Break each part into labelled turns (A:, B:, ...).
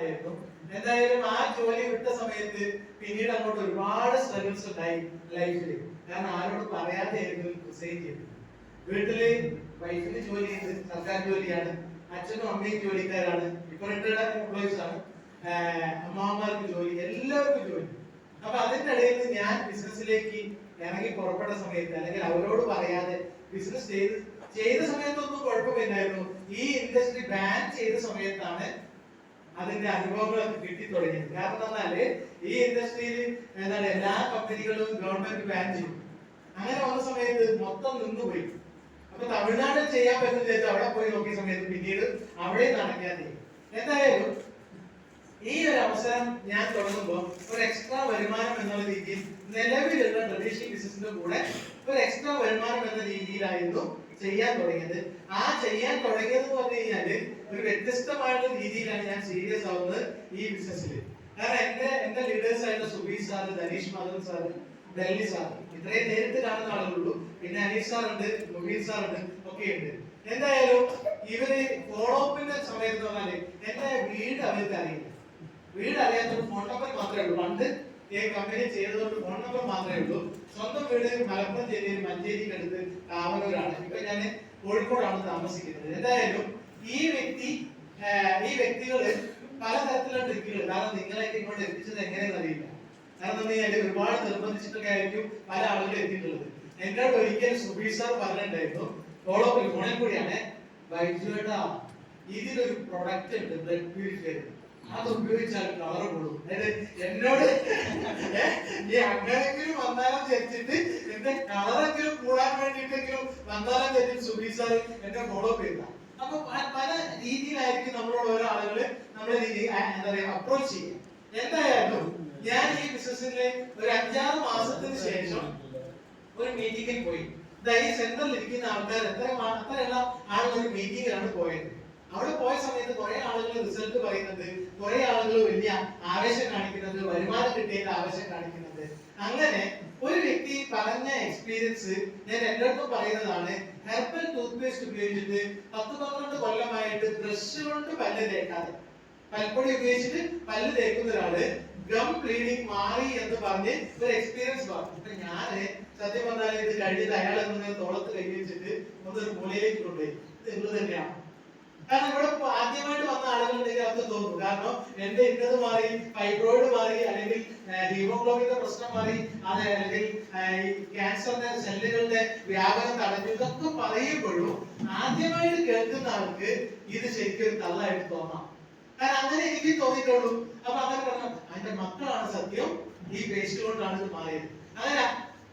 A: ആയിരുന്നു. എന്തായാലും ആ ജോലി വിട്ട സമയത്ത് പിന്നീട് അങ്ങോട്ട് ഒരുപാട് സ്ട്രഗിൾസ് ഉണ്ടായി ലൈഫിൽ. കാരണം ആരോട് പറയാതെ ആയിരുന്നു റിസൈൻ ചെയ്തത്. വീട്ടില് വൈഫിന് ജോലി ചെയ്ത് സർക്കാർ ജോലിയാണ്, അച്ഛനും അമ്മയും ജോലിക്കാരാണ്, ഇപ്പൊ റിട്ടയർഡ് എംപ്ലോയീസ് ആണ്, അമ്മമാർക്ക് ജോലി, എല്ലാവർക്കും ജോലി. അപ്പൊ അതിന്റെ ഇടയിൽ ഞാൻ ബിസിനസ്സിലേക്ക് ഇറങ്ങി പുറപ്പെട്ട സമയത്ത്, അല്ലെങ്കിൽ അവരോട് പറയാതെ ബിസിനസ് ചെയ്ത സമയത്തൊന്നും കുഴപ്പമില്ലായിരുന്നു. ഈ ഇൻഡസ്ട്രി ബാൻ ചെയ്ത സമയത്താണ് അതിന്റെ അനുഭവങ്ങളൊക്കെ കിട്ടി തുടങ്ങിയത്. കാരണം എന്നാല് ഈ ഇൻഡസ്ട്രിയിൽ എന്താണ് എല്ലാ കമ്പനികളും ഗവൺമെന്റ് ബാൻ ചെയ്യും. അങ്ങനെ വന്ന സമയത്ത് മൊത്തം നിന്നുപോയി. അപ്പൊ തമിഴ്നാട്ടിൽ ചെയ്യാൻ പറ്റുന്ന വെച്ചാൽ അവിടെ പോയി നോക്കിയ സമയത്ത് പിന്നീട് അവിടെ നടക്കാതെ. എന്തായാലും ഈ ഒരു അവസരം ഞാൻ തുടങ്ങുമ്പോൾ ഒരു എക്സ്ട്രാ വരുമാനം എന്നുള്ള രീതിയിൽ നിലവിലുള്ള ട്രഡീഷണൽ ബിസിനസിന്റെ കൂടെ ഒരു എക്സ്ട്രാ വരുമാനം എന്ന രീതിയിലായിരുന്നു ചെയ്യാൻ തുടങ്ങിയത്. ആ ചെയ്യാൻ തുടങ്ങിയത് എന്ന് പറഞ്ഞു കഴിഞ്ഞാല് ഒരു വ്യത്യസ്തമായിട്ടുള്ള രീതിയിലാണ് ഞാൻ സീരിയസ് ആവുന്നത് ഈ ബിസിനസ്സിൽ. കാരണം എന്റെ ലീഡേഴ്സ് ആയിട്ടുള്ള Subeesh sir, Dhaneesh Madhavan sir, Delhi sir, ഇത്രയും നേരിട്ട് കാണുന്ന ആളുകളുള്ളൂ. പിന്നെ അനീഷ് സാർ ഉണ്ട്, മുബീൻ സാർ ഉണ്ട്, ഒക്കെ ഉണ്ട്. എന്തായാലും ഇവര് ഫോളോ അപ്പിന്റെ സമയത്ത് പറഞ്ഞാല് എന്റെ വീട് അവർക്ക് അറിയില്ല. വീട് അറിയാത്തൊരു ഫോൺ നമ്പർ മാത്രമേ ഉള്ളൂ. പണ്ട് ഈ കമ്പനി ചെയ്തതുകൊണ്ട് ഫോൺ നമ്പർ മാത്രമേ ഉള്ളൂ. സ്വന്തം വീട് മലപ്പുറം ജില്ലയിൽ മഞ്ചേരിക്ക് അടുത്ത് കാവനൂരാണ്. ഇപ്പൊ ഞാൻ കോഴിക്കോടാണ് താമസിക്കുന്നത്. എന്തായാലും ഈ വ്യക്തികള് പലതരത്തിലുള്ള ട്രിക്കുകൾ, കാരണം നിങ്ങളെയൊക്കെ ഇങ്ങോട്ട് എത്തിച്ചത് എങ്ങനെയെന്ന് അറിയില്ല. കാരണം എന്നെ ഒരുപാട് നിർബന്ധിച്ചിട്ടൊക്കെ ആയിരിക്കും പല ആളുകളും എത്തിയിട്ടുള്ളത്. എന്നോട് ഒരിക്കൽ സുബീഷ് സാർ പറഞ്ഞിട്ടുണ്ടായിരുന്നു, ഫോളോ ഫോണിൽ കൂടിയാണ്, ബൈജുവേട്ടാ ഇതിലൊരു പ്രൊഡക്റ്റ് ഉണ്ട്, ബ്ലഡ് പ്യൂരിഫയർ, അത് ഉപയോഗിച്ചാൽ കളർ കൂടും. അതായത് എന്നോട് ഈ അങ്ങനെങ്കിലും വന്നാലും ധരിച്ചിട്ട് എന്റെ കളറെങ്കിലും കൂടാൻ വേണ്ടിയിട്ടെങ്കിലും വന്നാലും ധരിച്ചിട്ട് സുബീഷ് സാർ എന്നെ ഫോളോ ചെയ്ത. അപ്പൊ പല രീതിയിലായിരിക്കും നമ്മളോട് ഓരോ ആളുകള് നമ്മളെ എന്താ പറയാ അപ്രോച്ച് ചെയ്യുക. എന്തായാലും ഞാൻ ഈ ബിസിനസ്സിലെ ഒരു 5-6 മാസത്തിന് ശേഷം ഒരു മീറ്റിംഗിൽ പോയി. ഈ സെന്ററിൽ ഇരിക്കുന്ന ആൾക്കാർ അത്രയുള്ള ആളുകൾ ഒരു മീറ്റിംഗിലാണ് പോയത്. അവിടെ പോയ സമയത്ത് കുറെ ആളുകൾ റിസൾട്ട് പറയുന്നത്, കുറെ ആളുകൾ വലിയ ആവേശം കാണിക്കുന്നത്, വരുമാനം കിട്ടിയതിന്റെ ആവേശം കാണിക്കുന്നത്. അങ്ങനെ ഒരു വ്യക്തി പറഞ്ഞ എക്സ്പീരിയൻസ് ഞാൻ എല്ലായിടത്തും പറയുന്നതാണ്. ഹെർബൽ ടൂത്ത് പേസ്റ്റ് ഉപയോഗിച്ചിട്ട് 10-12 കൊല്ലമായിട്ട് ബ്രഷ് കൊണ്ട് പല്ല് തേക്കാതെ പൽപ്പൊടി ഉപയോഗിച്ചിട്ട് പല്ല് തേക്കുന്ന ഒരാള് ഗം ബ്ലീഡിങ് മാറി എന്ന് പറഞ്ഞ് ഒരു എക്സ്പീരിയൻസ് പറഞ്ഞു. അപ്പൊ ഞാന് സത്യം പറഞ്ഞാൽ ഇത് കഴിഞ്ഞിട്ട് അയാൾ എന്ന് തോളത്ത് കൈ വെച്ചിട്ട് ഒന്നൊരു മൂലയിലേക്ക് കൊണ്ടുപോയി, ഇത് എന്ത് തന്നെയാണ്. കാരണം ഇവിടെ ആദ്യമായിട്ട് വന്ന ആളുകളുണ്ടെങ്കിൽ അവർക്ക് തോന്നും, കാരണം എന്റെ ഇന്നത് മാറി, ഫൈബ്രോയിഡ് മാറി, അല്ലെങ്കിൽ ഹീമോഗ്ലോബിന്റെ പ്രശ്നം മാറി, അത് അല്ലെങ്കിൽ ക്യാൻസറിന്റെ സെല്ലുകളുടെ വ്യാപനം തടഞ്ഞു, ഇതൊക്കെ പറയുമ്പോഴും ആദ്യമായിട്ട് കേൾക്കുന്ന ആൾക്ക് ഇത് ശരിക്കും ഒരു കള്ളായിട്ട് തോന്നാം. കാരണം അങ്ങനെ എനിക്ക് തോന്നിയിട്ടുള്ളൂ. അപ്പൊ അങ്ങനെ പറഞ്ഞു, അതിന്റെ മക്കളാണ് സത്യം, ഈ പേസ്റ്റ് കൊണ്ടാണ് ഇത് മാറിയത്. അങ്ങനെ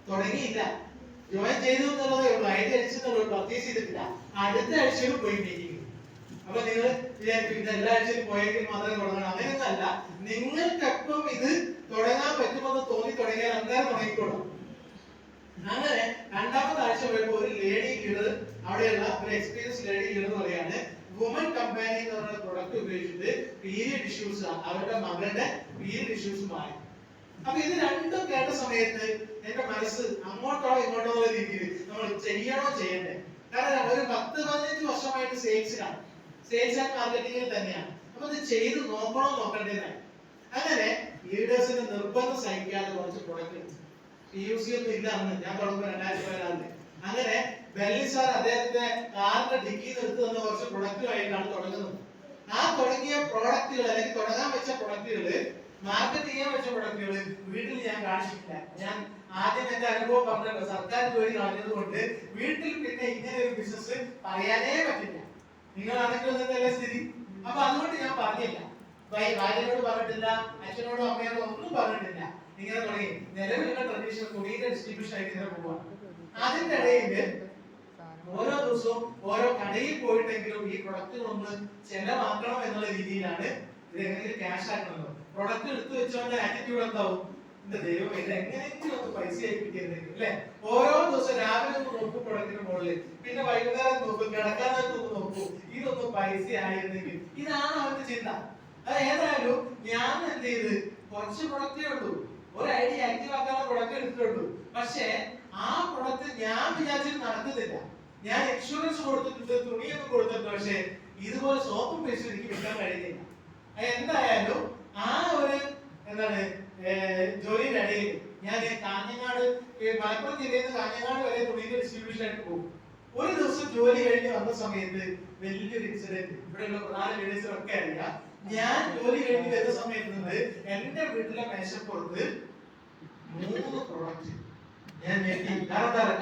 A: തുടങ്ങിയില്ല, ജോയിൻ ചെയ്തു എന്നുള്ളതേ ഉള്ളൂ, അതിന്റെ അടിച്ചെന്നുള്ളൂ, പർച്ചേസ് ചെയ്തിട്ടില്ല. അടുത്ത ആഴ്ചയിലും പോയി മീറ്റിംഗ്. അപ്പൊ നിങ്ങൾ വിചാരിക്കും ഇത് എല്ലാ ആഴ്ചയിലും പോയെങ്കിൽ മാത്രമേ തുടങ്ങണം. അങ്ങനെയൊന്നല്ല, നിങ്ങൾക്കെപ്പം ഇത് തുടങ്ങാൻ പറ്റുമെന്ന് തോന്നി തുടങ്ങിയാൽ അന്നേരം തുടങ്ങിക്കോളൂ. അങ്ങനെ 2ാമത്തെ ആഴ്ച വരുമ്പോൾ ഒരു ലേഡി ലീഡർ, അവിടെയുള്ള ഒരു എക്സ്പീരിയൻസ് ലേഡി ലീഡർ പറയാണ്, വുമൻ കമ്പാനി എന്ന് പറയുന്ന പ്രൊഡക്റ്റ് ഉപയോഗിച്ചിട്ട് പീരിയഡ് ഇഷ്യൂസ്, അവരുടെ മകളുടെ പീരിയഡ് ഇഷ്യൂസ് മാറി. അപ്പൊ ഇത് രണ്ടും കേട്ട സമയത്ത് എന്റെ മനസ്സ് അങ്ങോട്ടോ ഇങ്ങോട്ടോ ഉള്ള രീതിയിൽ നമ്മൾ ചെയ്യണോ ചെയ്യണ്ടേ. കാരണം ഒരു 10-15 വർഷമായിട്ട് സെയിൽസിലാണ്, സെയിൽസ് ആൻഡ് മാർക്കറ്റിംഗിൽ തന്നെയാണ്. അപ്പൊ ഇത് ചെയ്ത് നോക്കണോ നോക്കണ്ടേന്നായി. അങ്ങനെ ലീഡേഴ്സിന് നിർബന്ധം സഹിക്കാതെ കുറച്ച് പ്രൊഡക്റ്റ് എടുത്തു. PUC ഒന്നും ഇല്ല അന്ന് ഞാൻ തുടങ്ങുമ്പോൾ 2014. അങ്ങനെ ബെല്ലി സാർ അദ്ദേഹത്തിന്റെ കാറിന്റെ ഡിക്കിന്ന് എടുത്തു തന്ന കുറച്ച് പ്രൊഡക്റ്റുമായിട്ടാണ് തുടങ്ങുന്നത്. ആ തുടങ്ങിയ പ്രോഡക്റ്റുകൾ, അല്ലെങ്കിൽ തുടങ്ങാൻ വെച്ച പ്രൊഡക്റ്റുകള്, മാർക്കറ്റ് ചെയ്യാൻ വെച്ച പ്രൊഡക്റ്റുകള് വീട്ടിൽ ഞാൻ കാണിച്ചിട്ടില്ല. ഞാൻ ആദ്യം എന്റെ അനുഭവം പറഞ്ഞല്ലോ, സർക്കാർ ജോലി കളഞ്ഞത് കൊണ്ട് വീട്ടിൽ പിന്നെ ഇങ്ങനെ ഒരു ബിസിനസ് പറയാനേ പറ്റില്ല. നിങ്ങളാണെങ്കിലും എന്നല്ലേ സ്ഥിതി. അപ്പൊ അതുകൊണ്ട് ഞാൻ പറഞ്ഞില്ല, ഭാര്യനോട് പറഞ്ഞിട്ടില്ല, അച്ഛനോടും അമ്മയോടും ഒന്നും പറഞ്ഞിട്ടില്ല. ഇങ്ങനെ തുടങ്ങി നിലവിലുള്ള ട്രഡീഷണൽ തുണിയുടെ ഡിസ്ട്രിബ്യൂഷൻ ആയിട്ട് ഇങ്ങനെ പോവാ. അതിന്റെ ഇടയിൽ ഓരോ ദിവസവും ഓരോ കടയിൽ പോയിട്ടെങ്കിലും ഈ പ്രൊഡക്റ്റുകളൊന്ന് ചെലവാക്കണം എന്നുള്ള രീതിയിലാണ് ഇത് എങ്ങനെയെങ്കിലും ക്യാഷ് ആക്കണമല്ലോ. പ്രൊഡക്റ്റ് എടുത്തു വെച്ചോണ്ട് ആറ്റിറ്റ്യൂഡ് എന്താവും, എന്റെ ദൈവം ഇത് എങ്ങനെയെങ്കിലും ഒന്ന് പൈസ ആയി കിട്ടിയെന്നെങ്കിൽ അല്ലെ. ഓരോ ദിവസം രാവിലെ ഒന്ന് നോക്കും പ്രൊഡക്റ്റിന് മുകളിൽ, പിന്നെ വൈകുന്നേരം നോക്കും, കിടക്കാനൊക്കെ ഒന്ന് നോക്കൂ, ഇതൊന്നും പൈസ ആയിരുന്നെങ്കിൽ. ഇതാണ് അവന്റെ ചിന്ത. അത് ഏതായാലും ഞാൻ എന്ത് ചെയ്ത്, കുറച്ച് പ്രൊഡക്റ്റേ ഉള്ളൂ, ഒരു ഐഡിയ ആക്റ്റീവ് ആക്കാനുള്ള പ്രൊഡക്റ്റ് എടുത്തിട്ടുള്ളൂ. പക്ഷേ ആ പ്രൊഡക്റ്റ് ഞാൻ വിചാരിച്ചിട്ട് നടക്കുന്നില്ല. ഞാൻ ഇൻഷുറൻസ് കൊടുത്തിട്ടുണ്ട്, തുണിയൊക്കെ കൊടുത്തിട്ടുണ്ട്, പക്ഷേ ഇതുപോലെ സോപ്പും പേസ്റ്റും എനിക്ക് വിൽക്കാൻ കഴിയുന്നില്ല. എന്തായാലും മലപ്പുറം ജില്ലയിൽ നിന്ന് കാഞ്ഞങ്ങാട് വരെ തുണിയുടെ ഡിസ്ട്രിബ്യൂഷൻ ആയിട്ട് പോകും. ഒരു ദിവസം ജോലി കഴിഞ്ഞ് വന്ന സമയത്ത് വലിയൊരു ഇൻസിഡന്റ്, ഇവിടെയുള്ള പ്രധാന ലീഡേഴ്സിനൊക്കെ അറിയാം. ഞാൻ ജോലി കഴിഞ്ഞ് വരുന്ന സമയത്ത് നിന്ന് എന്റെ വീട്ടിലെ മേശപ്പുറത്ത് 3 പ്രൊഡക്റ്റ് ഞാൻ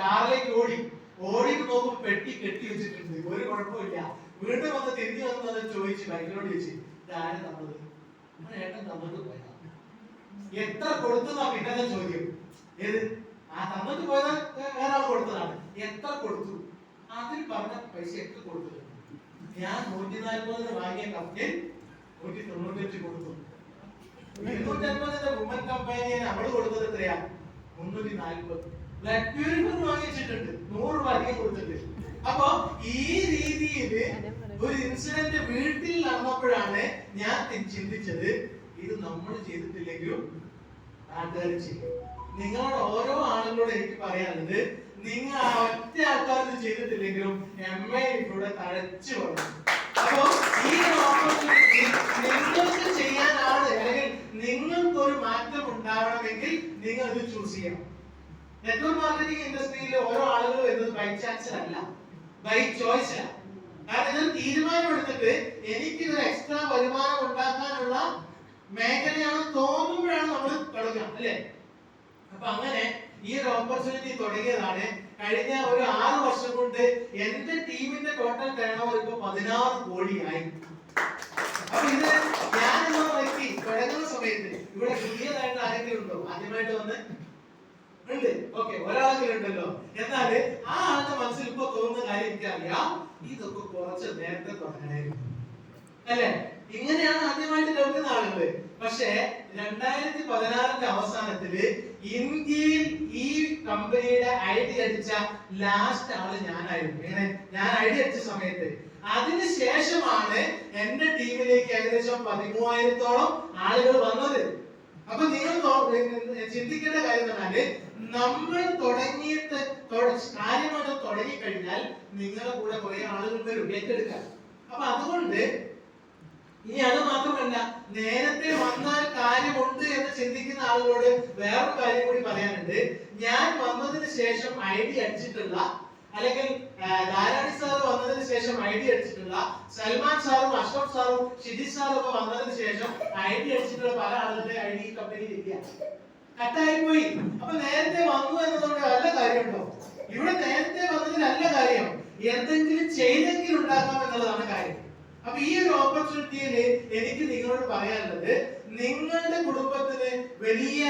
A: കാറിലേക്ക് ഓടിയിട്ട് നോക്കുമ്പോൾ പെട്ടി കെട്ടി വെച്ചിട്ടുണ്ട്. ഒരു കുഴപ്പമില്ല. വീണ്ടും വന്ന് തിരിഞ്ഞു വന്നത് ചോദിച്ചു, ബൈക്കിലോട് ചോദിച്ചു, ഇതാരും തന്നത്? ഏട്ടൻ തന്നിട്ട് പോയതാ. എത്ര കൊടുത്തുന്നാ പിന്നെ ചോദ്യം. ഏത് തന്നിട്ട് പോയത് വേറെ ആൾ കൊടുത്തതാണ്. എത്ര കൊടുത്തു? അതിൽ പറഞ്ഞ പൈസ എത്ര കൊടുത്തത്? ഞാൻ 140 വാങ്ങിയ കപ്പിൽ 195 കൊടുത്തു. 250 വുമൻ കമ്പനിയെ നമ്മൾ കൊടുത്തത് എത്രയാ? 340. ബ്ലഡ് പ്യൂരിഫയർ വാങ്ങിച്ചിട്ടുണ്ട്, 100 രൂപ അധികം കൊടുത്തിട്ടുണ്ട്. അപ്പൊ ഈ രീതിയിൽ ഒരു ഇൻസിഡന്റ് വീട്ടിൽ നടന്നപ്പോഴാണ് ഞാൻ ചിന്തിച്ചത്, ഇത് നമ്മൾ ചെയ്തിട്ടില്ലെങ്കിലും നാട്ടുകാർ ചെയ്യും. നിങ്ങളോട് ഓരോ ആളുകളോട് എനിക്ക് പറയാനുള്ളത്, നിങ്ങൾ ഒറ്റ ആൾക്കാർ ചെയ്തിട്ടില്ലെങ്കിലും MA ഇവിടെ തഴച്ചു വന്നു. അപ്പോ ഈ ഓപ്പർച്യൂണിറ്റി നിങ്ങൾക്ക് ചെയ്യാനാണ്, അല്ലെങ്കിൽ നിങ്ങൾക്കൊരു മാറ്റം ഉണ്ടാവണമെങ്കിൽ നിങ്ങൾ ഇത് ചൂസ് ചെയ്യണം. നെറ്റ്വർക്ക് മാർക്കറ്റിംഗ് ഇൻഡസ്ട്രിയിൽ ഓരോ ആളുകൾ വരുന്നത് ബൈ ചാൻസ് അല്ല, ബൈ ചോയ്സ് ആണ്. കാരണം ഇത് തീരുമാനമെടുത്തിട്ട് എനിക്ക് ഒരു എക്സ്ട്രാ വരുമാനം ഉണ്ടാക്കാനുള്ള മേഖലയാണ് തോന്നുമ്പോഴാണ് നമ്മൾ തുടങ്ങുക, അല്ലേ? അപ്പൊ അങ്ങനെ ഈ ഒരു ഓപ്പർച്യൂണിറ്റി തുടങ്ങിയതാണ്. കഴിഞ്ഞ ഒരു 6 വർഷം കൊണ്ട് എന്റെ ടീമിന്റെ ടോട്ടൽ ടേൺ ഓവർ ഇപ്പൊ 16 കോടിയായി. അപ്പൊ ഇത് ഞാൻ എന്ന വ്യക്തി തുടങ്ങുന്ന സമയത്ത് ഇവിടെ പുതിയതായിട്ട് ആരെങ്കിലും ഉണ്ടോ? ആദ്യമായിട്ട് വന്ന് ഉണ്ട്? ഓക്കെ, ഒരാളെങ്കിലുണ്ടല്ലോ. എന്നാല് ആ ആളുടെ മനസ്സിൽ ഇപ്പൊ തോന്നുന്ന കാര്യം എനിക്കറിയാം, ഇതൊക്കെ കുറച്ച് നേരത്തെ തുടങ്ങണമായിരുന്നു, അല്ലെ? ഇങ്ങനെയാണ് ആദ്യമായിട്ട് കേൾക്കുന്ന ആളുകള്. പക്ഷേ 2016 അവസാനത്തില് ഇന്ത്യയിൽ ഈ കമ്പനിയുടെ ഐഡി അടിച്ച ലാസ്റ്റ് ആള് ഞാനായിരുന്നു. ഇങ്ങനെ ഞാൻ ഐഡി അടിച്ച സമയത്ത് അതിനുശേഷമാണ് എന്റെ ടീമിലേക്ക് ഏകദേശം 13,000-ഓളം ആളുകൾ വന്നത്. അപ്പൊ നിങ്ങൾ ചിന്തിക്കേണ്ട കാര്യം പറഞ്ഞാല്, നമ്മൾ തുടങ്ങിയിട്ട് കാര്യമായിട്ട് തുടങ്ങിക്കഴിഞ്ഞാൽ നിങ്ങളുടെ കൂടെ കുറെ ആളുകൾ വരും ഏറ്റെടുക്കാൻ. അപ്പൊ അതുകൊണ്ട് ഇനി അത് മാത്രമല്ല, നേരത്തെ വന്നാൽ കാര്യമുണ്ട് എന്ന് ചിന്തിക്കുന്ന ആളുകളോട് വേറൊരു കാര്യം കൂടി പറയാനുണ്ട്. ഞാൻ വന്നതിന് ശേഷം ഐഡി അടിച്ചിട്ടുള്ള, അല്ലെങ്കിൽ ധാരാണി സാർ വന്നതിന് ശേഷം ഐഡി അടിച്ചിട്ടുള്ള, സൽമാൻ സാറും അഷ്റഫ് സാറും ഷിജിത് സാറും ഒക്കെ വന്നതിന് ശേഷം ഐഡി അടിച്ചിട്ടുള്ള പല ആളുകളുടെ ഐഡി കമ്പനിയിൽ ഇല്ല, കട്ടായി പോയി. അപ്പൊ നേരത്തെ വന്നു എന്നതുകൊണ്ട് നല്ല കാര്യമുണ്ടോ? ഇവിടെ നേരത്തെ വന്നതിൽ നല്ല കാര്യം, എന്തെങ്കിലും ചെയ്തെങ്കിലും ഉണ്ടാക്കാം എന്നുള്ളതാണ് കാര്യം. അപ്പൊ ഈ ഒരു ഓപ്പർച്യൂണിറ്റിയിൽ എനിക്ക് നിങ്ങളോട് പറയാനുള്ളത്, നിങ്ങളുടെ കുടുംബത്തിന് വലിയ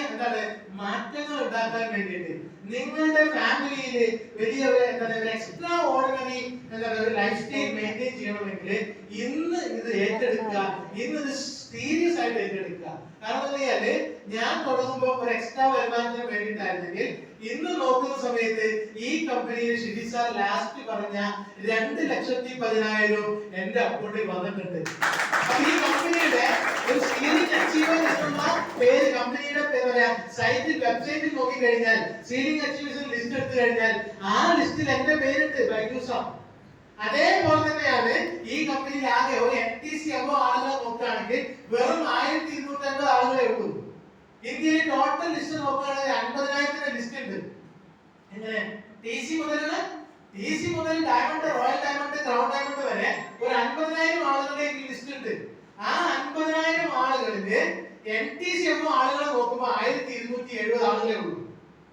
A: മാറ്റങ്ങൾ ഉണ്ടാക്കാൻ വേണ്ടിയിട്ട്, നിങ്ങളുടെ ഫാമിലിയിൽ വലിയ എക്സ്ട്രാ ഓർഡിനറി ഒരു ലൈഫ് സ്റ്റൈൽ മെയിൻറ്റെയിൻ ചെയ്യണമെങ്കിൽ ഇന്ന് ഇത് ഏറ്റെടുക്കുക, ഇന്ന് ഇത് സീരിയസ് ആയിട്ട് ഏറ്റെടുക്കുക. കാരണം എന്താ വെച്ചാല്, ഞാൻ തുടങ്ങുമ്പോൾ ഒരു എക്സ്ട്രാ വരുമാനത്തിന് വേണ്ടിയിട്ടായിരുന്നെങ്കിൽ ഇന്ന് നോക്കുന്ന സമയത്ത് ഈ കമ്പനിയിൽ ഷിജി സാർ ലാസ്റ്റ് പറഞ്ഞ 2,10,10,000 എന്റെ അക്കൗണ്ടിൽ വന്നിട്ടുണ്ട്. അപ്പൊ ഈ കമ്പനിയുടെ ഒരു സീലിംഗ് അച്ചീവർ എന്നുള്ള പേര്, കമ്പനിയുടെ സൈറ്റിൽ വെബ്സൈറ്റിൽ നോക്കി കഴിഞ്ഞാൽ സീലിംഗ് അച്ചീവേഴ്സ് ലിസ്റ്റ് എടുത്തു കഴിഞ്ഞാൽ ആ ലിസ്റ്റിൽ എന്റെ പേരുണ്ട്, ബൈജൂസ. അതേപോലെ തന്നെയാണ് ഈ കമ്പനിയിൽ ആകെ ഒരു FTC അബോ ആളുകളെ നോക്കുകയാണെങ്കിൽ വെറും 1,250 ആളുകളെ ഉള്ളൂ. ഇന്ത്യയിൽ ടോട്ടൽ ലിസ്റ്റ് നോക്കുകയാണെങ്കിൽ 50,000 ലിസ്റ്റ് ഉണ്ട്. എങ്ങനെ? TC മുതൽ diamond, royal diamond, crown diamond വരെ ഒരു 50,000 ആളുകളുടെ ലിസ്റ്റ് ഉണ്ട്. ആ 50,000 ആളുകളില് NTC അബോ ആളുകളെ നോക്കുമ്പോൾ 1,270 ആളുകളെ ഉള്ളൂ.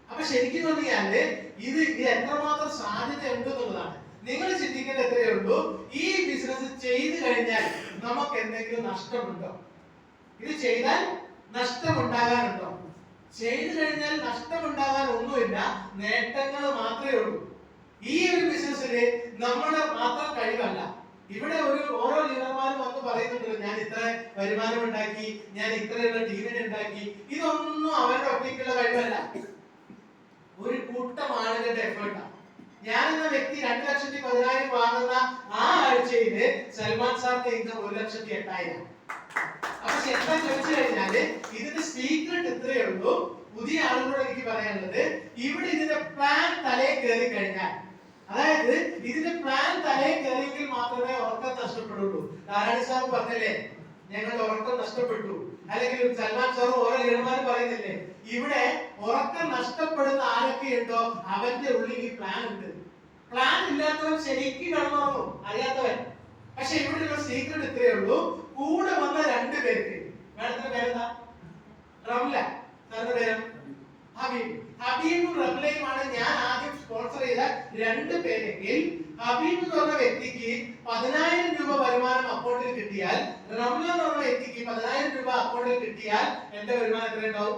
A: അപ്പൊ ശരിക്കും പറഞ്ഞാല് ഇത് എത്രമാത്രം സാധ്യത ഉണ്ട് എന്നുള്ളതാണ്. നിങ്ങൾ ചിന്തിക്കേണ്ട എത്രയേ ഉള്ളൂ, ഈ ബിസിനസ് ചെയ്തു കഴിഞ്ഞാൽ നമുക്ക് എന്തെങ്കിലും നഷ്ടമുണ്ടോ? ഇത് ചെയ്താൽ നഷ്ടമുണ്ടാകാനുണ്ടോ? ചെയ്തു കഴിഞ്ഞാൽ നഷ്ടമുണ്ടാകാൻ ഒന്നുമില്ല, നേട്ടങ്ങൾ മാത്രമേ ഉള്ളൂ. ഈ ഒരു ബിസിനസ്സില് നമ്മുടെ മാത്രം കഴിവല്ല. ഇവിടെ ഓരോ ലീഡർമാരും വന്ന് പറയുന്നുണ്ട്, ഞാൻ ഇത്ര വരുമാനം ഉണ്ടാക്കി, ഞാൻ ഇത്രയുള്ള ടീമിനെ ഉണ്ടാക്കി. ഇതൊന്നും അവരുടെ ഒറ്റയ്ക്കുള്ള കഴിവല്ല, ഒരു കൂട്ടം ആളുകളുടെ എഫേർട്ടാണ്. ഞാൻ എന്ന വ്യക്തി 2,10,000 വാങ്ങുന്ന ആ ആഴ്ചയില് സൽമാൻ സാറിന്റെ ഇൻകം 1,08,000. അപ്പൊ എന്താ ചോദിച്ചു കഴിഞ്ഞാല്, ഇതിന്റെ സീക്രട്ട് ഇത്രയേ ഉള്ളൂ. പുതിയ ആളുകളോട് എനിക്ക് പറയാനുള്ളത്, ഇവിടെ ഇതിന്റെ പ്ലാൻ തലയിൽ കയറി കഴിഞ്ഞാൽ, അതായത് ഇതിന്റെ പ്ലാൻ തലയിൽ കയറിയെങ്കിൽ മാത്രമേ ഉറക്കം നഷ്ടപ്പെടുള്ളൂ. ധാരാളി സാർ പറഞ്ഞല്ലേ, ഞങ്ങളുടെ ഉറക്കം നഷ്ടപ്പെട്ടു, അല്ലെങ്കിൽ സൽമാൻ സാറും ഓരോ ലീഡർമാരും പറയുന്നില്ലേ, ഇവിടെ ഉറക്കം നഷ്ടപ്പെടുന്ന ആരൊക്കെയുണ്ടോ അവന്റെ ഉള്ളിൽ ഈ പ്ലാൻ ഉണ്ട്. പ്ലാൻ ഇല്ലാത്തവൻ ശരിക്കും കിടന്നുറങ്ങും, അറിയാത്തവൻ. പക്ഷെ ഇവിടെ ഒരു സീക്രട്ട് ഇത്രയേ ഉള്ളൂ, കൂടെ വന്ന 2 പേർക്ക്, മാഡത്തിന്റെ പേരെന്താ? റംല. സാറിന്റെ പേര് ഹബീബ്. ഹബീബും റംലയുമാണ് ഞാൻ ആദ്യം സ്പോൺസർ ചെയ്ത 2 പേരെങ്കിൽ, ഹബീബ് എന്ന് പറഞ്ഞ വ്യക്തിക്ക് 10,000 രൂപ വരുമാനം അക്കൗണ്ടിൽ കിട്ടിയാൽ, റംല എന്ന് പറഞ്ഞ വ്യക്തിക്ക് 10,000 രൂപ അക്കൗണ്ടിൽ കിട്ടിയാൽ എന്റെ വരുമാനം എത്ര ഉണ്ടാവും?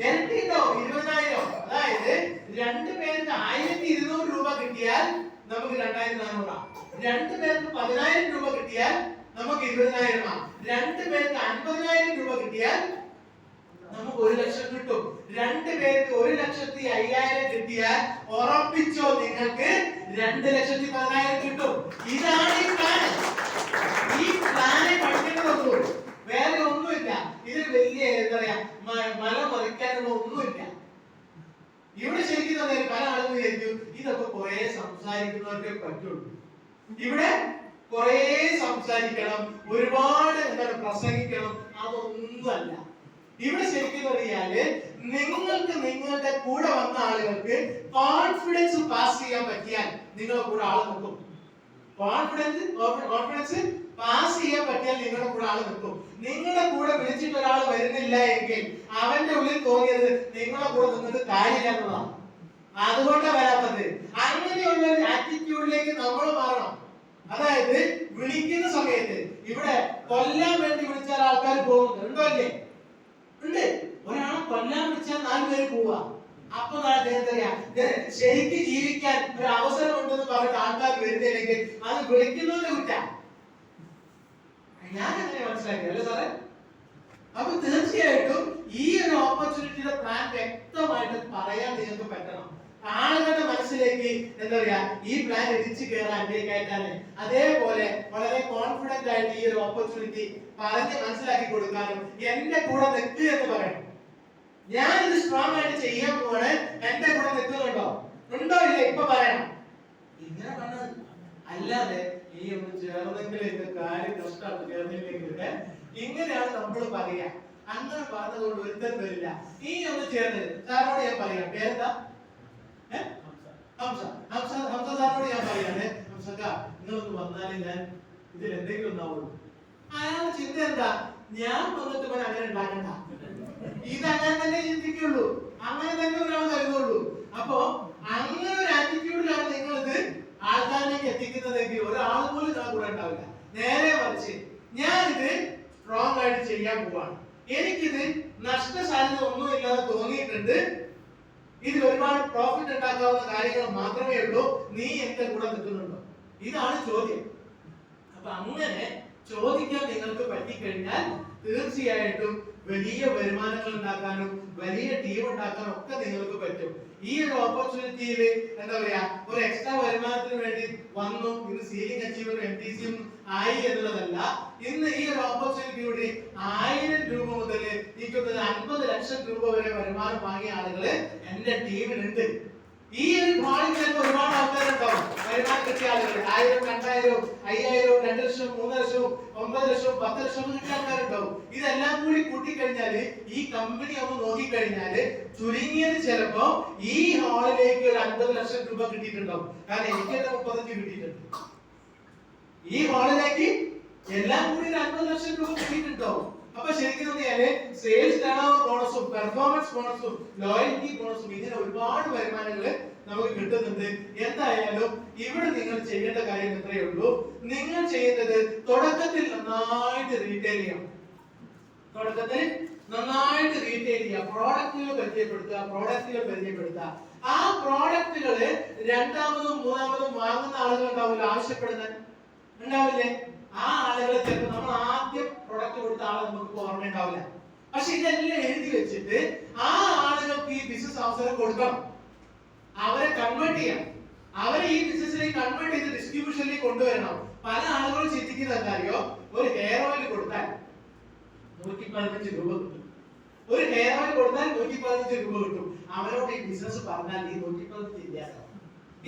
A: ഇരട്ടി ഉണ്ടാവും, 20,000. അതായത് 2 പേർക്ക് 1,200 രൂപ കിട്ടിയാൽ നമുക്ക് 2,400 ആണ്. 2 പേർക്ക് 10,000 രൂപ കിട്ടിയാൽ നമുക്ക് 20,000 ആണ്. 2 പേർക്ക് 50,000 രൂപ കിട്ടിയാൽ നമുക്ക് 1 ലക്ഷം കിട്ടും. 2 പേർക്ക് 1,05,000 കിട്ടിയാൽ ഉറപ്പിച്ചോ നിങ്ങൾക്ക് 2,10,000 കിട്ടും. ഇതാണ് ഈ പ്ലാൻ. ഈ പ്ലാനെ പഠിക്കേണ്ടതുള്ളൂ, വേറെ ഒന്നുമില്ല. ഇതിൽ വലിയ എന്താ പറയാ മല മറിക്കാനുള്ള ഒന്നുമില്ല. ഇവിടെ ശരിക്കും പല ആളുകൾ വിചാരിക്കും ഇതൊക്കെ കുറെ സംസാരിക്കുന്നവർക്കേ പറ്റുള്ളൂ. ഇവിടെ കുറെ സംസാരിക്കണം, ഒരുപാട് എന്താണ് പ്രസംഗിക്കണം, അതൊന്നുമല്ല. ഇവിടെ ശരിക്കും പറഞ്ഞാല് നിങ്ങൾക്ക് നിങ്ങളുടെ കൂടെ വന്ന ആളുകൾക്ക് കോൺഫിഡൻസ് പാസ് ചെയ്യാൻ പറ്റിയാൽ നിങ്ങളുടെ കൂടെ ആൾ നിൽക്കും. കോൺഫിഡൻസ് പാസ് ചെയ്യാൻ പറ്റിയാൽ നിങ്ങളുടെ കൂടെ ആൾ നിൽക്കും. നിങ്ങളുടെ കൂടെ വിളിച്ചിട്ട് ഒരാൾ വരുന്നില്ല എങ്കിൽ അവന്റെ ഉള്ളിൽ തോന്നിയത് നിങ്ങളുടെ കൂടെ നിന്നിട്ട് കാര്യമില്ല എന്നതാണ്. അതുകൊണ്ടാണ് വരാത്തത്. അങ്ങനെയുള്ള ഒരു ആറ്റിറ്റ്യൂഡിലേക്ക് നമ്മൾ മാറണം. അതായത് വിളിക്കുന്ന സമയത്ത് ഇവിടെ കൊല്ലാൻ വേണ്ടി വിളിച്ചാൽ ആൾക്കാർ പോകുന്നുണ്ട്, ഉണ്ടോ അല്ലേ? ഉണ്ട്. ഒരാളെ കൊല്ലാൻ വിളിച്ചാൽ 4 പേര് പോവാ. അപ്പൊ ശരിക്ക് ജീവിക്കാൻ ഒരു അവസരം ഉണ്ടെന്ന് പറഞ്ഞിട്ട് ആൾക്കാർ വരുന്നില്ലെങ്കിൽ അത് വിളിക്കുന്നതിന് കുറ്റ. ഞാൻ അങ്ങനെ മനസ്സിലാക്കി അല്ലേ സാറേ? അപ്പൊ തീർച്ചയായിട്ടും ഈ ഒരു ഓപ്പർച്യൂണിറ്റിയുടെ പ്ലാൻ വ്യക്തമായിട്ട് പറയാൻ നിങ്ങൾക്ക് പറ്റണം. ആളുകളുടെ മനസ്സിലേക്ക് എന്താ പറയാ ഈ പ്ലാൻ ഇടിച്ചു കയറാൻ കയറ്റാന്, അതേപോലെ വളരെ കോൺഫിഡന്റ് ആയിട്ട് ഈ ഒരു ഓപ്പർച്യൂണിറ്റി പറഞ്ഞ് മനസ്സിലാക്കി കൊടുക്കാനും എന്റെ കൂടെ നിൽക്കുക എന്ന് പറയണം. ഞാൻ ഇത് സ്ട്രോങ് ആയിട്ട് ചെയ്യാൻ പോവാണ്, എന്റെ കൂടെ നിൽക്കുന്നുണ്ടോ, ഉണ്ടോ ഇല്ല ഇപ്പൊ പറയണം. ഇങ്ങനെ പറഞ്ഞത് അല്ലാതെ ഈ ഒന്ന് ചേർന്നെങ്കിൽ എന്റെ കാര്യം കഷ്ടമാണ്, ചേർന്നില്ലെങ്കിൽ ഇങ്ങനെയാണ് നമ്മൾ പറയാ. അങ്ങനെ പറഞ്ഞതുകൊണ്ട് ഒരുത്തരം വരില്ല. ഈ ഒന്ന് ചേർന്ന് സാറിനോട് ഞാൻ പറയാം, പേരെന്താ? ഹംസ സാറിനോട് ഞാൻ പറയാണ്, ഹംസക്ക നിങ്ങളൊന്ന് വന്നാലേ ഞാൻ ഇതിൽ എന്തെങ്കിലും ഉണ്ടാവുള്ളൂ. അയാളുടെ ചിന്ത എന്താ? ഞാൻ വന്നിട്ട് പോയി അങ്ങനെ ഉണ്ടാക്കണ്ട, ഇതങ്ങനെ തന്നെ ചിന്തിക്കുള്ളൂ, അങ്ങനെ തന്നെ ഒരാൾ കരുതുള്ളൂ. അപ്പോ അങ്ങനെ ഒരു ആറ്റിറ്റ്യൂഡിലാണ് നിങ്ങൾ ഇത് ആൾക്കാരിലേക്ക് എത്തിക്കുന്നതെങ്കിൽ ഒരാൾ പോലും നിങ്ങളെ കൂടെ ഉണ്ടാവില്ല. നേരെ മറിച്ച് ഞാനിത് സ്ട്രോങ് ആയിട്ട് ചെയ്യാൻ പോവാണ്, എനിക്കിത് നഷ്ടസാധ്യത ഒന്നുമില്ലാതെ തോന്നിയിട്ടുണ്ട്, ഇതിൽ ഒരുപാട് പ്രോഫിറ്റ് ഉണ്ടാക്കാവുന്ന കാര്യങ്ങൾ മാത്രമേ ഉള്ളൂ, നീ എന്റെ കൂടെ നിൽക്കുന്നുണ്ടോ? ഇതാണ് ചോദ്യം. അപ്പൊ അങ്ങനെ ചോദിക്കാൻ നിങ്ങൾക്ക് പറ്റിക്കഴിഞ്ഞാൽ തീർച്ചയായിട്ടും വലിയ വരുമാനങ്ങൾ ഉണ്ടാക്കാനും വലിയ ടീം ഉണ്ടാക്കാനും ഒക്കെ നിങ്ങൾക്ക് പറ്റും. ഈ ഒരു ഓപ്പർച്യൂണിറ്റിയിൽ എന്താ പറയാ ഒരു എക്സ്ട്രാ വരുമാനത്തിന് വേണ്ടി വന്നു ഇന്ന് സീലിംഗ് അച്ചീവർ MTCയും ആയി എന്നുള്ളതല്ല. ഇന്ന് ഈ ഒരു ഓപ്പർച്യൂണിറ്റിയുടെ 1000 രൂപ മുതൽ 50 ലക്ഷം രൂപ വരെ വരുമാനം വാങ്ങിയ ആളുകള് എന്റെ ടീമിലുണ്ട്. ഈ ഒരു കോളിംഗ് ഒരുപാട് ആൾക്കാരുണ്ടാവും, വരുമാനം കിട്ടിയ ആളുകൾ 1000, 2000, 5000, 2 ലക്ഷം, 3 ലക്ഷം, 9 ലക്ഷം, 10 ലക്ഷം കിട്ടിയ ആൾക്കാരുണ്ടാവും. ഇതെല്ലാം കൂടി കൂട്ടിക്കഴിഞ്ഞാല് ഈ കമ്പനി ഒന്ന് നോക്കിക്കഴിഞ്ഞാല് ചുരുങ്ങിയത് ചിലപ്പോ ഈ ഹാളിലേക്ക് ഒരു 50 ലക്ഷം രൂപ കിട്ടിയിട്ടുണ്ടാവും. കാരണം എനിക്ക് 35 കിട്ടിയിട്ടുണ്ട്. ഈ ഹാളിലേക്ക് എല്ലാം കൂടി ഒരു 50 ലക്ഷം രൂപ കിട്ടിയിട്ടുണ്ടാവും. അപ്പൊ ശരിക്കും പറഞ്ഞാല് സെയിൽസ് ടേൺ ഓവർ ബോണസും പെർഫോമൻസ് ബോണസും ലോയൽറ്റി ബോണസും ഇങ്ങനെ ഒരുപാട് വരുമാനങ്ങള് നമുക്ക് കിട്ടുന്നുണ്ട്. എന്തായാലും ഇവിടെ നിങ്ങൾ ചെയ്യേണ്ട കാര്യം എത്രയേ ഉള്ളൂ, നിങ്ങൾ ചെയ്യുന്നത് തുടക്കത്തിൽ നന്നായിട്ട് റീറ്റെയിൽ ചെയ്യണം. തുടക്കത്തിൽ നന്നായിട്ട് റീറ്റെയിൽ ചെയ്യുക, പ്രോഡക്റ്റുകൾ പരിചയപ്പെടുത്തുക. ആ പ്രോഡക്റ്റുകള് രണ്ടാമതും മൂന്നാമതും വാങ്ങുന്ന ആളുകൾ ഉണ്ടാവില്ല, ആവശ്യപ്പെടുന്നത് ഉണ്ടാവില്ലേ? ആ ആളുകളെ ചിലപ്പോൾ നമ്മൾ ആദ്യം പ്രൊഡക്റ്റ് കൊടുത്ത ആളെ നമുക്ക് ഓർമ്മയുണ്ടാവില്ല. പക്ഷെ ഇതെല്ലാം എഴുതി വെച്ചിട്ട് ആ ആളുകൾക്ക് ഈ ബിസിനസ് അവസരം കൊടുക്കണം, അവരെ കൺവേർട്ട് ചെയ്യണം, അവരെ ഈ ബിസിനസ്സിലേക്ക് കൺവേർട്ട് ചെയ്ത് ഡിസ്ട്രിബ്യൂഷനിലേക്ക് കൊണ്ടുവരണം. പല ആളുകളും ചിന്തിക്കുന്ന കാര്യോ, ഒരു ഹെയർ ഓയിൽ കൊടുത്താൽ 115 രൂപ കിട്ടും, ഒരു ഹെയർ ഓയിൽ കൊടുത്താൽ 115 രൂപ കിട്ടും. അവരോട് ഈ ബിസിനസ് പറഞ്ഞാൽ ഈ 115 ഇല്ലാത്ത.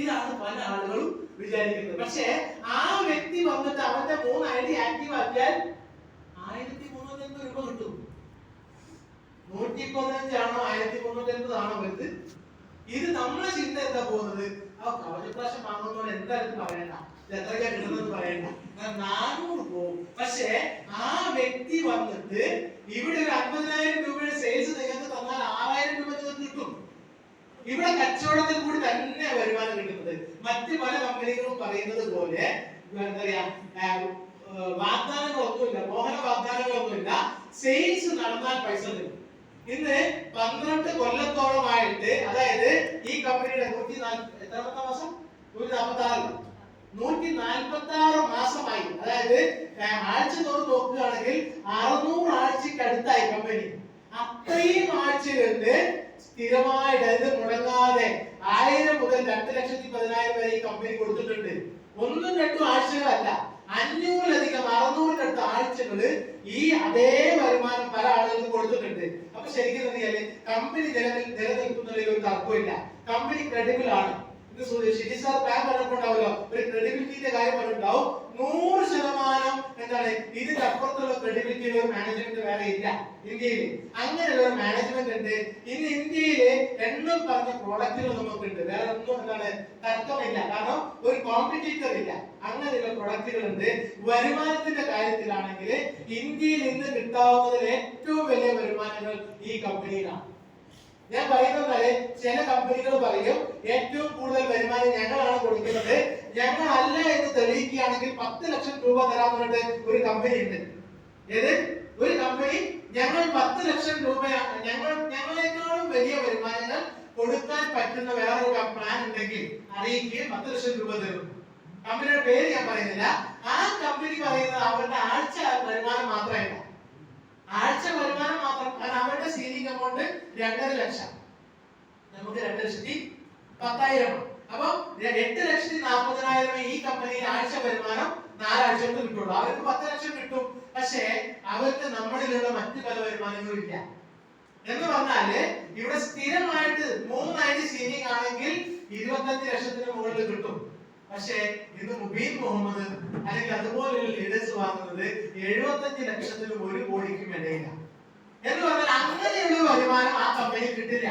A: ഇതാണ് പല ആളുകളും വിചാരിക്കുന്നത്. പക്ഷേ ആ വ്യക്തി വന്നിട്ട് അവന്റെ 3 ID ആക്റ്റീവ് ആക്കിയാൽ 1380 രൂപ കിട്ടും. 115 ആണോ 1380 ആണോ വലുത്? ഇത് നമ്മളെ ചിന്ത എന്താ പോകുന്നത്? ആ കവചപ്രാശം വാങ്ങുന്നവർ എന്തായാലും പറയണ്ട, എത്രയ്ക്കാ കിട്ടുന്നത് പറയണ്ട, 400 പോകും. പക്ഷേ ആ വ്യക്തി വന്നിട്ട് ഇവിടെ ഒരു 50,000 രൂപയുടെ സെയിൽസ് നിങ്ങൾക്ക് തന്നാൽ 6,000 രൂപ നിങ്ങൾക്ക് കിട്ടും. ഇവിടെ കച്ചവടത്തിൽ കൂടി തന്നെ വരുമാനം കിട്ടുന്നത്. മറ്റ് പല കമ്പനികളും പറയുന്നത് പോലെ എന്താ പറയാ, വാഗ്ദാനങ്ങളൊന്നുമില്ല, മോഹന വാഗ്ദാനങ്ങളൊന്നുമില്ല. സെയിൽസ് നടന്നാൽ പൈസ തരും. ഇന്ന് 12 കൊല്ലത്തോളമായിട്ട്, അതായത് ഈ കമ്പനിയുടെ 146 മാസമായി, അതായത് ആഴ്ച തോറും നോക്കുകയാണെങ്കിൽ 600 ആഴ്ചക്ക് അടുത്തായി കമ്പനി. അത്രയും ആഴ്ചകളിൽ സ്ഥിരമായിട്ട്, അതായത് മുടങ്ങാതെ 1000 മുതൽ 2,10,000 വരെ ഈ കമ്പനി കൊടുത്തിട്ടുണ്ട്. 1-2 ആഴ്ചകളല്ല, 500-ലധികം 600-ക്കടുത്ത ആഴ്ചകള് ഈ അതേ വരുമാനം പല ആളുകൾക്ക് കൊടുത്തിട്ടുണ്ട്. അപ്പൊ ശരിക്കും പറഞ്ഞാല് കമ്പനി നിലനിൽക്കുന്നതിൽ ഒരു തർക്കമില്ല. കമ്പനി ക്രെഡിബിൾ ആണ്. ഇത് ഷിജി സാർ പ്ലാൻ പറഞ്ഞിട്ടുണ്ടാവല്ലോ, ഒരു ക്രെഡിബിലിറ്റിന്റെ കാര്യം പറഞ്ഞിട്ടുണ്ടാവും. 100% എന്താണ് ഇതിന്റെ അപ്പുറത്തുള്ള ക്രെഡിബിലിറ്റി ഒരു മാനേജ്മെന്റ് വേറെ ഇല്ല ഇന്ത്യയിൽ. അങ്ങനെയുള്ള ഒരു മാനേജ്മെന്റ് ഉണ്ട്. ഇന്ന് ഇന്ത്യയില് എണ്ണം പറഞ്ഞ പ്രോഡക്റ്റുകൾ നമുക്കുണ്ട്. വേറെ ഒന്നും എന്താണ് തർക്കമില്ല. കാരണം ഒരു കോമ്പറ്റീറ്റർ ഇല്ല. അങ്ങനെയുള്ള പ്രൊഡക്റ്റുകൾ ഉണ്ട്. വരുമാനത്തിന്റെ കാര്യത്തിലാണെങ്കിൽ ഇന്ത്യയിൽ ഇന്ന് കിട്ടാവുന്നതിൽ ഏറ്റവും വലിയ വരുമാനങ്ങൾ ഈ കമ്പനിയിലാണ്. ഞാൻ പറയുന്നത് ചില കമ്പനികൾ പറയും ഏറ്റവും കൂടുതൽ വരുമാനം ഞങ്ങളാണ് കൊടുക്കുന്നത്. ഞങ്ങൾ അല്ല എന്ന് തെളിയിക്കുകയാണെങ്കിൽ 10 ലക്ഷം രൂപ തരാൻ പറഞ്ഞിട്ട് ഒരു കമ്പനി ഉണ്ട്. ഏത് ഒരു കമ്പനി ഞങ്ങൾ 10 ലക്ഷം രൂപ, ഞങ്ങളെക്കാളും വലിയ വരുമാനങ്ങൾ കൊടുക്കാൻ പറ്റുന്ന വേറൊരു പ്ലാൻ ഉണ്ടെങ്കിൽ അറിയിക്കുകയും 10 ലക്ഷം രൂപ തരും. കമ്പനിയുടെ പേര് ഞാൻ പറയുന്നില്ല. ആ കമ്പനി പറയുന്നത് അവരുടെ ആഴ്ച വരുമാനം മാത്രമല്ല, ആഴ്ച വരുമാനം മാത്രം. അവരുടെ സീലിംഗ് എമൗണ്ട് 2.5 ലക്ഷം, നമുക്ക് 2,10,000. അപ്പൊ 8,40,000 ഈ കമ്പനിയിൽ ആഴ്ച വരുമാനം 4 ആഴ്ച കൊണ്ട് കിട്ടുള്ളൂ. അവർക്ക് 10 ലക്ഷം കിട്ടും. പക്ഷേ അവർക്ക് നമ്മളിലുള്ള മറ്റു പല വരുമാനങ്ങളും ഇല്ല. എന്ന് പറഞ്ഞാല് ഇവിടെ സ്ഥിരമായിട്ട് 3 ID സീലിംഗ് ആണെങ്കിൽ 25 ലക്ഷത്തിന് മുകളിൽ കിട്ടും. പക്ഷേ ഇന്ന് മുബീൻ മുഹമ്മദ് അല്ലെങ്കിൽ അതുപോലെയുള്ള ലീഡേഴ്സ് വാങ്ങുന്നത് 75 ലക്ഷത്തിനും 1 കോടിക്കും ഇടയില്ല. എന്ന് പറഞ്ഞാൽ അങ്ങനെയുള്ള വരുമാനം ആ കമ്പനി കിട്ടില്ല.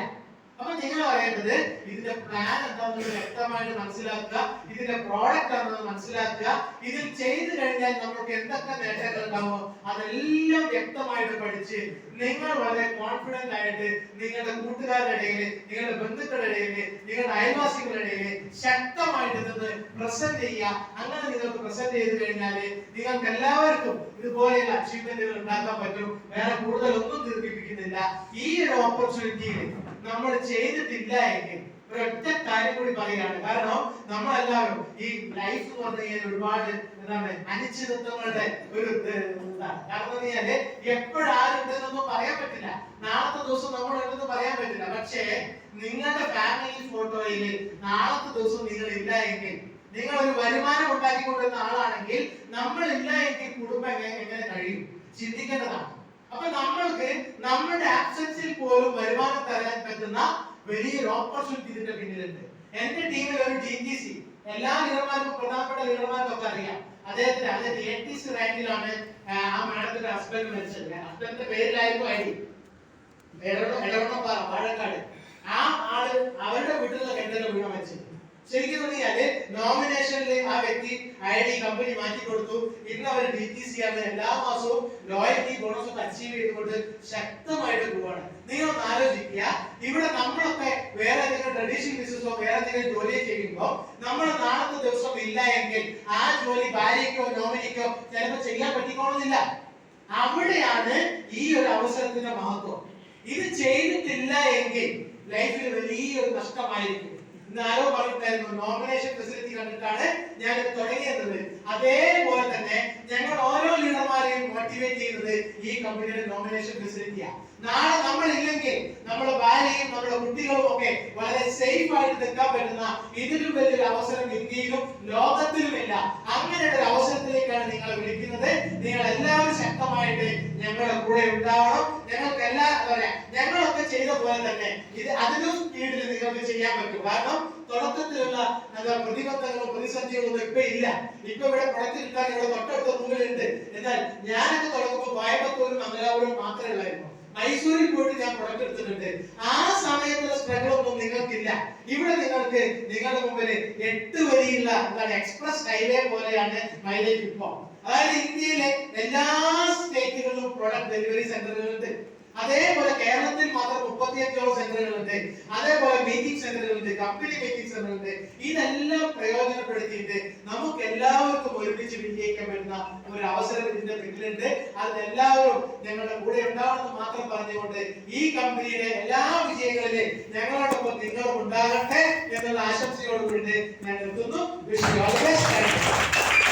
A: അപ്പൊ നിങ്ങൾ പറയേണ്ടത് ഇതിന്റെ പ്ലാൻ എന്താണെന്ന് വ്യക്തമായിട്ട് മനസ്സിലാക്കുക, ഇതിന്റെ പ്രോഡക്റ്റ് എന്താണെന്ന് മനസ്സിലാക്കുക. ഇതിൽ ചെയ്തു കഴിഞ്ഞാൽ നമുക്ക് എന്തൊക്കെ നേട്ടങ്ങൾ ഉണ്ടാവുമോ അതെല്ലാം വ്യക്തമായിട്ട് പഠിച്ച് നിങ്ങൾ വളരെ കോൺഫിഡന്റ് ആയിട്ട് നിങ്ങളുടെ കൂട്ടുകാരുടെ ഇടയിൽ, നിങ്ങളുടെ ബന്ധുക്കളുടെ ഇടയിൽ, നിങ്ങളുടെ അയൽവാസികളുടെ ഇടയിൽ ശക്തമായിട്ട് നിന്ന് പ്രസന്റ് ചെയ്യുക. അങ്ങനെ നിങ്ങൾക്ക് പ്രസന്റ് ചെയ്ത് കഴിഞ്ഞാൽ നിങ്ങൾക്ക് എല്ലാവർക്കും ഇതുപോലെയുള്ള അച്ചീവ്മെന്റുകൾ ഉണ്ടാക്കാൻ പറ്റും. വേറെ കൂടുതൽ ഒന്നും ദീർഘിപ്പിക്കുന്നില്ല. ഈ ഒരു ഓപ്പർച്യൂണിറ്റിയിൽ നമ്മൾ ചെയ്തിട്ടില്ല എങ്കിൽ ഒരൊറ്റ കാര്യം കൂടി പറയുകയാണ്. കാരണം നമ്മളെല്ലാവരും ഈ ലൈഫ് എന്ന് പറഞ്ഞു കഴിഞ്ഞാൽ ഒരുപാട് എന്താണ് അനിശ്ചിതത്വങ്ങളുടെ ഒരു കാരണം എപ്പോഴാരുണ്ടെന്നൊന്നും പറയാൻ പറ്റില്ല. നാളത്തെ ദിവസം നമ്മൾ ഉണ്ടെന്ന് പറയാൻ പറ്റില്ല. പക്ഷേ നിങ്ങളുടെ ഫാമിലി ഫോട്ടോയിൽ നാളത്തെ ദിവസം നിങ്ങൾ ഇല്ല എങ്കിൽ, നിങ്ങൾ ഒരു വരുമാനം ഉണ്ടാക്കിക്കൊണ്ടിരുന്ന ആളാണെങ്കിൽ നമ്മൾ ഇല്ല എങ്കിൽ കുടുംബം എങ്ങനെ കഴിയും ചിന്തിക്കേണ്ടതാണ്. അപ്പൊ നമ്മൾക്ക് നമ്മുടെ ആബ്സെൻസിൽ പോലും വരുമാനം തരാൻ പറ്റുന്ന വലിയൊരു ഓപ്പർച്യൂണിറ്റി ഇതിന്റെ പിന്നിലുണ്ട്. എന്റെ ടീമിൽ ഒരു DTC, എല്ലാ ലീഡർമാർക്കും പ്രധാനപ്പെട്ട ലീഡർമാർക്കും ഒക്കെ അറിയാം. അദ്ദേഹത്തിന് 80s റാങ്കിലാണ് ആ മാഡത്തിന്റെ ഹസ്ബൻഡ് മരിച്ചത്. ഹസ്ബൻഡിന്റെ പേരിലായിരുന്നു ID എടവണ്ണപ്പാറ വാഴക്കാട്. ആ ആള് അവരുടെ വീട്ടിലുള്ള കിണറ്റിലെ വീണ മരിച്ചത്. ശരിക്കും പറഞ്ഞാല് നോമിനേഷനിൽ ആ വ്യക്തി ID കമ്പനി മാറ്റി കൊടുത്തു. ഇന്ന് അവർ DTC ആണ്. എല്ലാ മാസവും ലോയൽറ്റി ബോണസ് ഒക്കെ അച്ചീവ് ചെയ്തുകൊണ്ട് ശക്തമായിട്ട് പോവാണ്. നിങ്ങൾ ഒന്ന് ആലോചിക്കുക, ഇവിടെ നമ്മളൊക്കെ വേറെ ഏതെങ്കിലും ട്രഡീഷണൽ ബിസിനസ്സോ വേറെ എന്തെങ്കിലും ജോലി ചെയ്യുമ്പോൾ നമ്മൾ നാളത്തെ ദിവസം ഇല്ല എങ്കിൽ ആ ജോലി ഭാര്യയ്ക്കോ നോമിനിക്കോ ചിലപ്പോൾ ചെയ്യാൻ പറ്റിക്കോളുന്നില്ല. അവിടെയാണ് ഈ ഒരു അവസരത്തിന്റെ മഹത്വം. ഇത് ചെയ്തിട്ടില്ല എങ്കിൽ ലൈഫിൽ വലിയൊരു നഷ്ടമായിരിക്കും. ആരോ പറഞ്ഞിട്ടായിരുന്നു നോമിനേഷൻ ഫെസിലിറ്റി കണ്ടിട്ടാണ് ഞാൻ ഇത് തുടങ്ങിയത്. അതേപോലെ തന്നെ ഞങ്ങൾ ഓരോ ലീഡർമാരെയും മോട്ടിവേറ്റ് ചെയ്യുന്നത് ഈ കമ്പനിയുടെ നോമിനേഷൻ ഫെസിലിറ്റിയാണ്. നാളെ നമ്മൾ ഇല്ലെങ്കിൽ നമ്മുടെ ഭാര്യയും നമ്മുടെ കുട്ടികളും ഒക്കെ വളരെ സേഫ് ആയിട്ട് നിൽക്കാൻ പറ്റുന്ന ഇതിലും വലിയൊരു അവസരം ഇന്ത്യയിലും ലോകത്തിലുമില്ല. അങ്ങനെ ഒരു അവസരത്തിലേക്കാണ് നിങ്ങളെ വിളിക്കുന്നത്. നിങ്ങൾ എല്ലാവരും ശക്തമായിട്ട് ഞങ്ങളുടെ കൂടെ ഉണ്ടാവണം. ഞങ്ങൾക്ക് ഞങ്ങളൊക്കെ ചെയ്ത പോലെ തന്നെ ഇത് അതിനും സ്പീഡിൽ നിങ്ങൾക്ക് ചെയ്യാൻ പറ്റും. കാരണം തുടക്കത്തിലുള്ള പ്രതിബന്ധങ്ങളും പ്രതിസന്ധികളും ഒന്നും ഇപ്പൊ ഇല്ല. ഇപ്പൊ ഇവിടെ പ്രൊഡക്റ്റ് കിട്ടാൻ ഇവിടെ തൊട്ടടുത്ത റൂമിലുണ്ട്. എന്നാൽ ഞാനൊക്കെ തുടങ്ങുമ്പോൾ കോയമ്പത്തൂരും മംഗലാപുരം മാത്രമേ ഉള്ളായിരുന്നു. മൈസൂരിൽ പോയിട്ട് ഞാൻ പ്രൊഡക്റ്റ് എടുത്തിട്ടുണ്ട്. ആ സമയത്തുള്ള സ്ട്രഗിൾ ഒന്നും നിങ്ങൾക്കില്ല. ഇവിടെ നിങ്ങൾക്ക് നിങ്ങളുടെ മുമ്പിൽ 8 വരിയുള്ള എന്താണ് എക്സ്പ്രസ് ഹൈവേ പോലെയാണ് മൈലേജ് ഇപ്പോ. അതായത് ഇന്ത്യയിലെ എല്ലാ സ്റ്റേറ്റുകളിലും പ്രൊഡക്റ്റ് ഡെലിവറി സെന്ററുകളുണ്ട്. അതേപോലെ കേരളത്തിൽ മാത്രം 35ഓളം സെന്ററുകളുണ്ട്. അതേപോലെ മീറ്റിംഗ് സെന്ററുകളുണ്ട്, കമ്പനി മീറ്റിംഗ് സെന്ററുകളുണ്ട്. ഇതെല്ലാം പ്രയോജനപ്പെടുത്തിയിട്ട് നമുക്ക് എല്ലാവർക്കും ഒരുമിച്ച് വിജയിക്കാൻ പറ്റുന്ന ഒരു അവസരം ഇതിന്റെ പിന്നിലുണ്ട്. അതെല്ലാവരും ഞങ്ങളുടെ കൂടെ ഉണ്ടാവണമെന്ന് മാത്രം പറഞ്ഞുകൊണ്ട് ഈ കമ്പനിയുടെ എല്ലാ വിജയങ്ങളിലും ഞങ്ങളോടൊപ്പം നിങ്ങളും ഉണ്ടാകട്ടെ എന്നുള്ള ആശംസയോടുകൂടി ഞാൻ നിർത്തുന്നു. Wish you all the best.